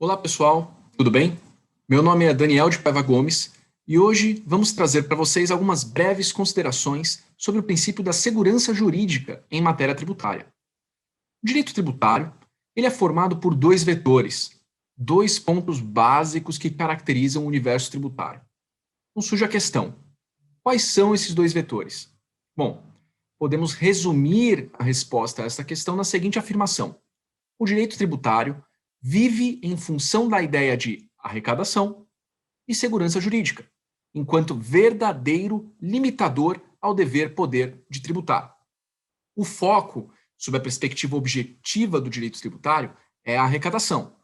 Olá pessoal, tudo bem? Meu nome é Daniel de Paiva Gomes e hoje vamos trazer para vocês algumas breves considerações sobre o princípio da segurança jurídica em matéria tributária. O direito tributário ele é formado por dois vetores, dois pontos básicos que caracterizam o universo tributário. Então surge a questão: quais são esses dois vetores? Bom, podemos resumir a resposta a essa questão na seguinte afirmação: o direito tributário vive em função da ideia de arrecadação e segurança jurídica, enquanto verdadeiro limitador ao dever poder de tributar. O foco, sob a perspectiva objetiva do direito tributário, é a arrecadação.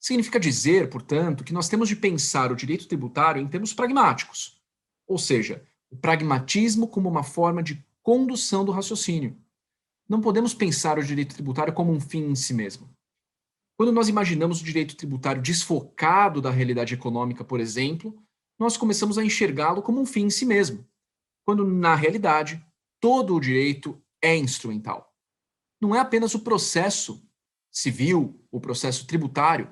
Significa dizer, portanto, que nós temos de pensar o direito tributário em termos pragmáticos, ou seja, o pragmatismo como uma forma de condução do raciocínio. Não podemos pensar o direito tributário como um fim em si mesmo. Quando nós imaginamos o direito tributário desfocado da realidade econômica, por exemplo, nós começamos a enxergá-lo como um fim em si mesmo, quando, na realidade, todo o direito é instrumental. Não é apenas o processo civil, o processo tributário,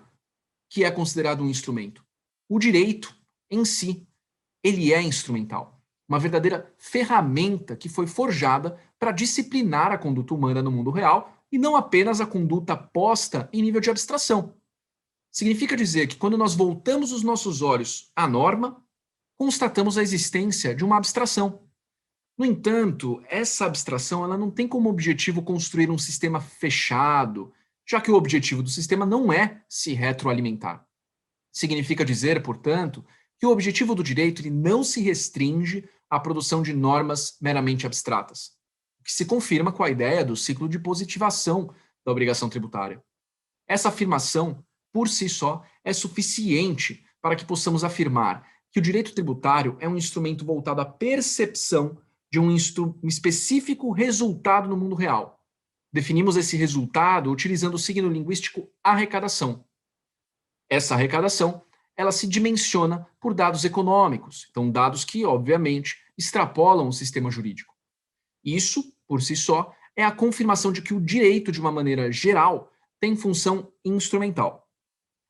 que é considerado um instrumento. O direito, em si, ele é instrumental. Uma verdadeira ferramenta que foi forjada para disciplinar a conduta humana no mundo real e não apenas a conduta posta em nível de abstração. Significa dizer que quando nós voltamos os nossos olhos à norma, constatamos a existência de uma abstração. No entanto, essa abstração ela não tem como objetivo construir um sistema fechado, já que o objetivo do sistema não é se retroalimentar. Significa dizer, portanto, que o objetivo do direito ele não se restringe à produção de normas meramente abstratas, o que se confirma com a ideia do ciclo de positivação da obrigação tributária. Essa afirmação, por si só, é suficiente para que possamos afirmar que o direito tributário é um instrumento voltado à percepção de um específico resultado no mundo real. Definimos esse resultado utilizando o signo linguístico arrecadação. Essa arrecadação, ela se dimensiona por dados econômicos, então dados que, obviamente, extrapolam o sistema jurídico. Isso, por si só, é a confirmação de que o direito, de uma maneira geral, tem função instrumental.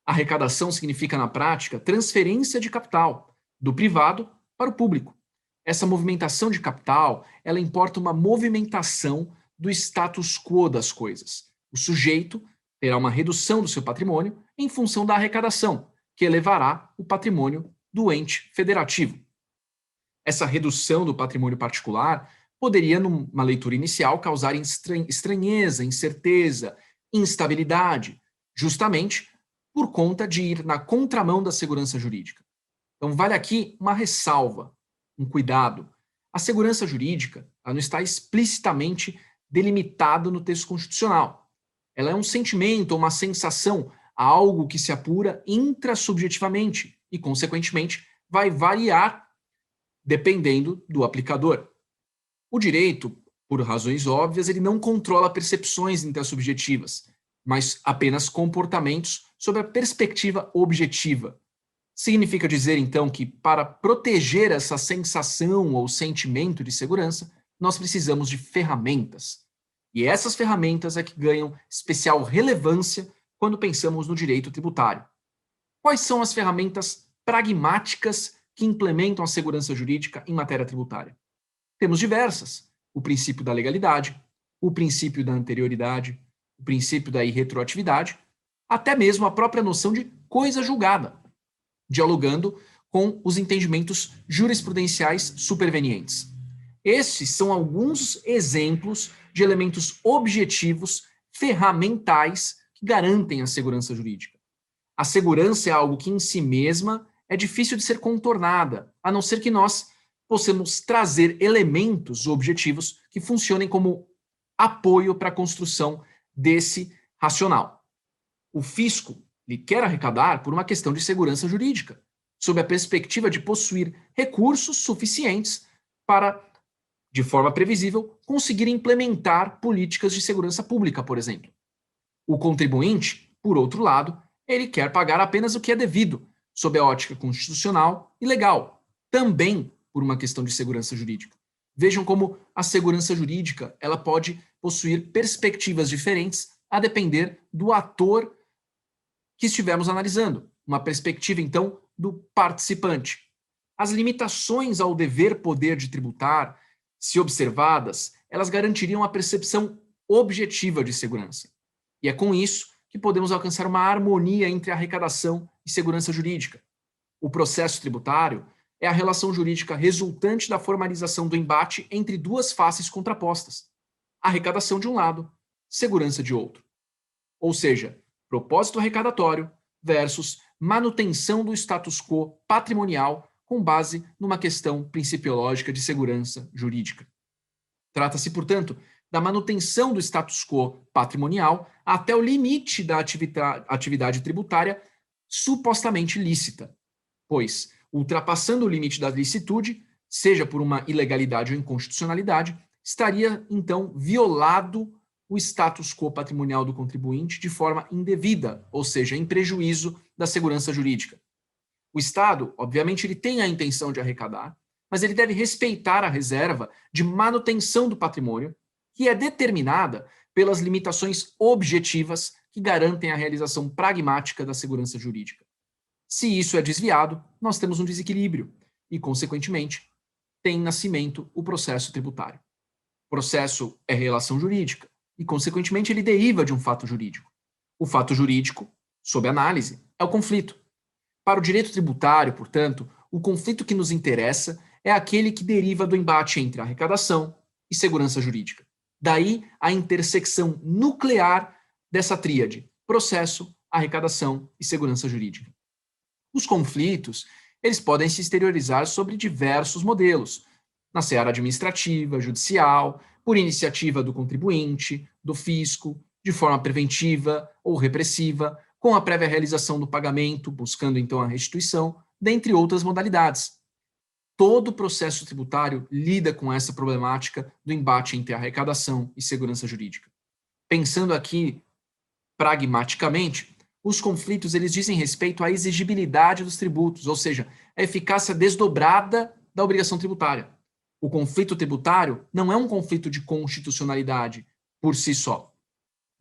Arrecadação significa, na prática, transferência de capital do privado para o público. Essa movimentação de capital, ela importa uma movimentação do status quo das coisas. O sujeito terá uma redução do seu patrimônio em função da arrecadação, que elevará o patrimônio do ente federativo. Essa redução do patrimônio particular poderia, numa leitura inicial, causar estranheza, incerteza, instabilidade, justamente por conta de ir na contramão da segurança jurídica. Então, vale aqui uma ressalva, um cuidado. A segurança jurídica ela não está explicitamente delimitada no texto constitucional. Ela é um sentimento, uma sensação, algo que se apura intrasubjetivamente e, consequentemente, vai variar dependendo do aplicador. O direito, por razões óbvias, ele não controla percepções intersubjetivas, mas apenas comportamentos sob a perspectiva objetiva. Significa dizer, então, que para proteger essa sensação ou sentimento de segurança, nós precisamos de ferramentas. E essas ferramentas é que ganham especial relevância quando pensamos no direito tributário. Quais são as ferramentas pragmáticas que implementam a segurança jurídica em matéria tributária? Temos diversas: o princípio da legalidade, o princípio da anterioridade, o princípio da irretroatividade, até mesmo a própria noção de coisa julgada, dialogando com os entendimentos jurisprudenciais supervenientes. Estes são alguns exemplos de elementos objetivos, ferramentais, que garantem a segurança jurídica. A segurança é algo que, em si mesma, é difícil de ser contornada, a não ser que nós possamos trazer elementos objetivos que funcionem como apoio para a construção desse racional. O fisco ele quer arrecadar por uma questão de segurança jurídica, sob a perspectiva de possuir recursos suficientes para, de forma previsível, conseguir implementar políticas de segurança pública, por exemplo. O contribuinte, por outro lado, ele quer pagar apenas o que é devido, sob a ótica constitucional e legal, também por uma questão de segurança jurídica. Vejam como a segurança jurídica ela pode possuir perspectivas diferentes a depender do ator que estivemos analisando, uma perspectiva, então, do participante. As limitações ao dever poder de tributar, se observadas, elas garantiriam a percepção objetiva de segurança. E é com isso que podemos alcançar uma harmonia entre arrecadação e segurança jurídica. O processo tributário é a relação jurídica resultante da formalização do embate entre duas faces contrapostas: arrecadação de um lado, segurança de outro. Ou seja, propósito arrecadatório versus manutenção do status quo patrimonial com base numa questão principiológica de segurança jurídica. Trata-se, portanto, da manutenção do status quo patrimonial até o limite da atividade tributária supostamente lícita, pois, ultrapassando o limite da licitude, seja por uma ilegalidade ou inconstitucionalidade, estaria, então, violado o status quo patrimonial do contribuinte de forma indevida, ou seja, em prejuízo da segurança jurídica. O Estado, obviamente, ele tem a intenção de arrecadar, mas ele deve respeitar a reserva de manutenção do patrimônio, que é determinada pelas limitações objetivas que garantem a realização pragmática da segurança jurídica. Se isso é desviado, nós temos um desequilíbrio e, consequentemente, tem nascimento o processo tributário. O processo é relação jurídica e, consequentemente, ele deriva de um fato jurídico. O fato jurídico, sob análise, é o conflito. Para o direito tributário, portanto, o conflito que nos interessa é aquele que deriva do embate entre arrecadação e segurança jurídica. Daí a intersecção nuclear dessa tríade: processo, arrecadação e segurança jurídica. Os conflitos, eles podem se exteriorizar sobre diversos modelos, na seara administrativa, judicial, por iniciativa do contribuinte, do fisco, de forma preventiva ou repressiva, com a prévia realização do pagamento, buscando então a restituição, dentre outras modalidades. Todo o processo tributário lida com essa problemática do embate entre arrecadação e segurança jurídica. Pensando aqui pragmaticamente, os conflitos eles dizem respeito à exigibilidade dos tributos, ou seja, a eficácia desdobrada da obrigação tributária. O conflito tributário não é um conflito de constitucionalidade por si só.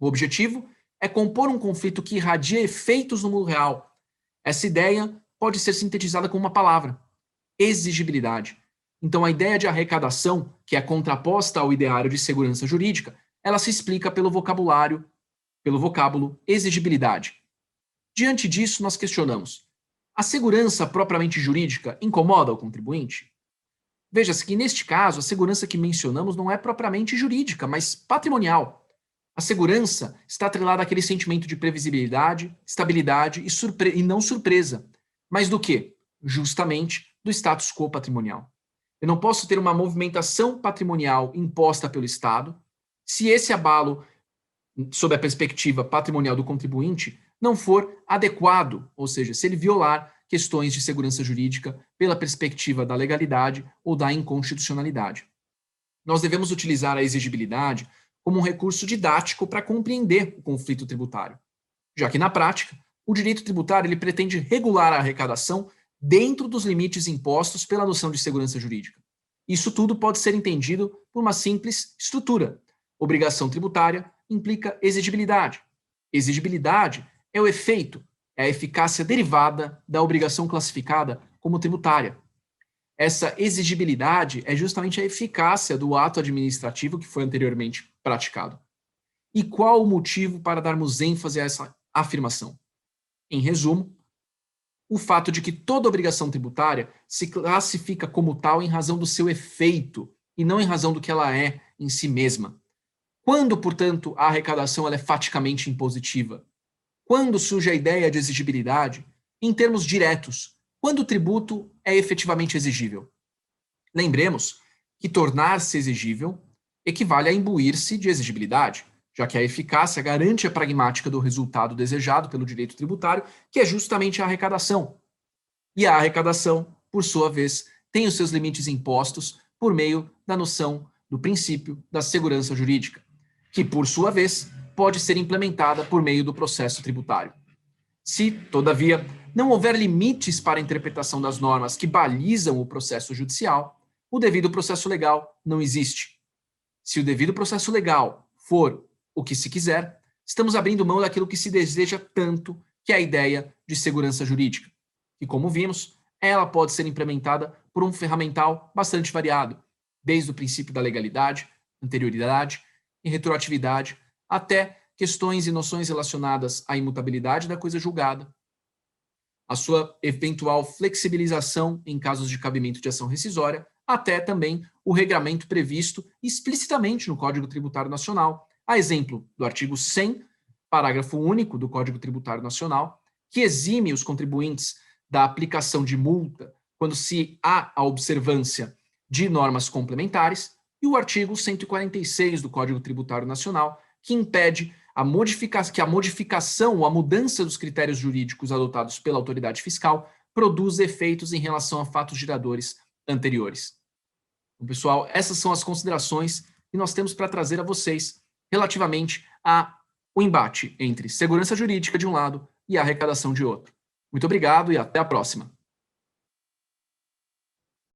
O objetivo é compor um conflito que irradia efeitos no mundo real. Essa ideia pode ser sintetizada com uma palavra: exigibilidade. Então, a ideia de arrecadação, que é contraposta ao ideário de segurança jurídica, ela se explica pelo vocábulo exigibilidade. Diante disso, nós questionamos: a segurança propriamente jurídica incomoda o contribuinte? Veja-se que, neste caso, a segurança que mencionamos não é propriamente jurídica, mas patrimonial. A segurança está atrelada àquele sentimento de previsibilidade, estabilidade e não surpresa. Mas do que? Justamente do status quo patrimonial. Eu não posso ter uma movimentação patrimonial imposta pelo Estado se esse abalo, sob a perspectiva patrimonial do contribuinte, não for adequado, ou seja, se ele violar questões de segurança jurídica pela perspectiva da legalidade ou da inconstitucionalidade. Nós devemos utilizar a exigibilidade como um recurso didático para compreender o conflito tributário, já que, na prática, o direito tributário ele pretende regular a arrecadação dentro dos limites impostos pela noção de segurança jurídica. Isso tudo pode ser entendido por uma simples estrutura. Obrigação tributária implica exigibilidade. Exigibilidade é o efeito, é a eficácia derivada da obrigação classificada como tributária. Essa exigibilidade é justamente a eficácia do ato administrativo que foi anteriormente praticado. E qual o motivo para darmos ênfase a essa afirmação? Em resumo, o fato de que toda obrigação tributária se classifica como tal em razão do seu efeito e não em razão do que ela é em si mesma. Quando, portanto, a arrecadação ela é faticamente impositiva? Quando surge a ideia de exigibilidade? Em termos diretos, quando o tributo é efetivamente exigível? Lembremos que tornar-se exigível equivale a imbuir-se de exigibilidade, já que a eficácia garante a pragmática do resultado desejado pelo direito tributário, que é justamente a arrecadação. E a arrecadação, por sua vez, tem os seus limites impostos por meio da noção do princípio da segurança jurídica, que, por sua vez, pode ser implementada por meio do processo tributário. Se, todavia, não houver limites para a interpretação das normas que balizam o processo judicial, o devido processo legal não existe. Se o devido processo legal for o que se quiser, estamos abrindo mão daquilo que se deseja tanto, que é a ideia de segurança jurídica. E como vimos, ela pode ser implementada por um ferramental bastante variado, desde o princípio da legalidade, anterioridade e retroatividade, até questões e noções relacionadas à imutabilidade da coisa julgada, a sua eventual flexibilização em casos de cabimento de ação rescisória, até também o regramento previsto explicitamente no Código Tributário Nacional, a exemplo do artigo 100, parágrafo único do Código Tributário Nacional, que exime os contribuintes da aplicação de multa quando se há a observância de normas complementares, e o artigo 146 do Código Tributário Nacional, que impede que a modificação ou a mudança dos critérios jurídicos adotados pela autoridade fiscal produza efeitos em relação a fatos geradores anteriores. Então, pessoal, essas são as considerações que nós temos para trazer a vocês relativamente ao embate entre segurança jurídica de um lado e a arrecadação de outro. Muito obrigado e até a próxima.